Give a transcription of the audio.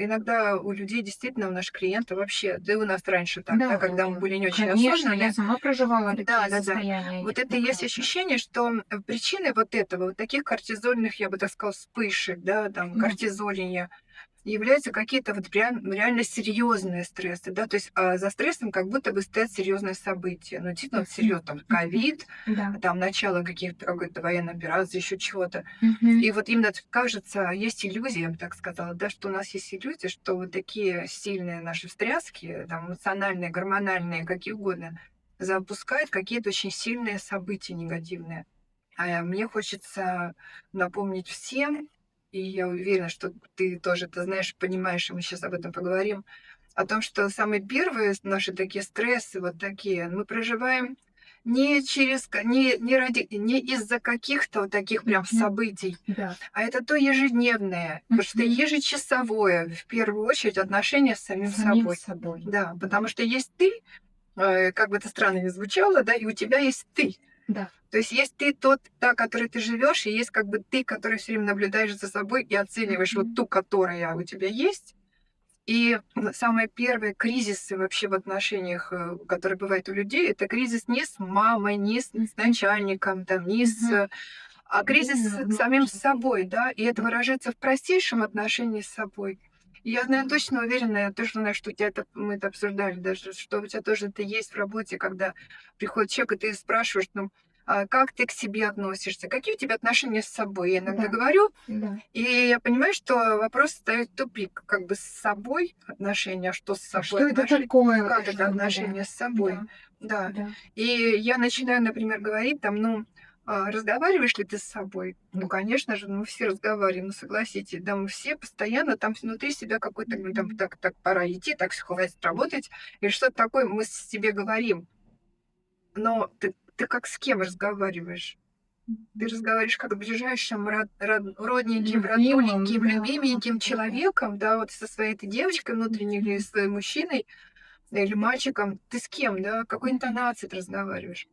иногда у людей действительно, у наших клиентов вообще, да и у нас раньше так, да, Да, когда мы были не очень конечно, я осознанные. сама проживала такие Да-да-да. состояния Вот это и есть неоднократно. ощущение, что, причиной вот этого, вот таких кортизольных, я бы так сказала, вспышек, да, там, Да. кортизолия, являются какие-то вот реально серьезные стрессы, да, то есть за стрессом как будто бы стоят серьезные события. Ну, действительно, вот Мгм. серьезно, там, Мгм. ковид, Да. там, начало какой-то военной операции, еще чего-то. Мгм. И вот именно кажется, есть иллюзия, я бы так сказала, да, что у нас есть иллюзия, что вот такие сильные наши встряски, там, эмоциональные, гормональные, какие угодно, запускают какие-то очень сильные события негативные. Мне хочется напомнить всем, и я уверена, что ты тоже это знаешь, понимаешь, и мы сейчас об этом поговорим, о том, что самые первые наши такие стрессы, вот такие, мы проживаем не через, не из-за каких-то вот таких прям Мгм. событий, Да. а это то ежедневное, потому что Мгм. ежечасовое, в первую очередь, отношение с самим С самим собой. собой. Да, Да. потому что есть ты, как бы это странно ни звучало, да, и у тебя есть ты. Да. То есть ты тот, та, которой ты живешь, и есть как бы ты, который все время наблюдаешь за собой и оцениваешь вот Мгм. ту, которая у тебя есть. И самые первые кризисы вообще в отношениях, которые бывают у людей, это кризис не с мамой, не с Мгм. начальником, там, не с, Мгм. а кризис Именно с самим внутри. собой, да, и это Да. выражается в простейшем отношении с собой. И я знаю, точно уверена, я точно знаю, что у тебя это, мы это обсуждали даже, что у тебя тоже это есть в работе, когда приходит человек, и ты спрашиваешь, ну, как ты к себе относишься, какие у тебя отношения с собой. Я иногда Да. говорю, Да. и я понимаю, что вопрос ставит в тупик, как бы с собой отношения, а что с А собой что это отношения, такое, как это грубо говоря? отношения с собой, Да. да. Да. И я начинаю, например, говорить там, ну, разговариваешь ли ты с собой? Ну, конечно же, мы все разговариваем, ну, согласитесь, да, мы все постоянно там внутри себя какой-то, говорим, там, Мгм. так, пора идти, так, все, хватит работать, или что-то такое мы себе говорим. Но ты как с кем разговариваешь? Ты Мгм. разговариваешь как с ближайшим родненьким, Любимым, роднуленьким, да. любименьким Да. человеком, да, вот со своей этой девочкой внутренней или Мгм. своим мужчиной, или мальчиком. Ты с кем, да? В какой Мгм. интонации ты разговариваешь?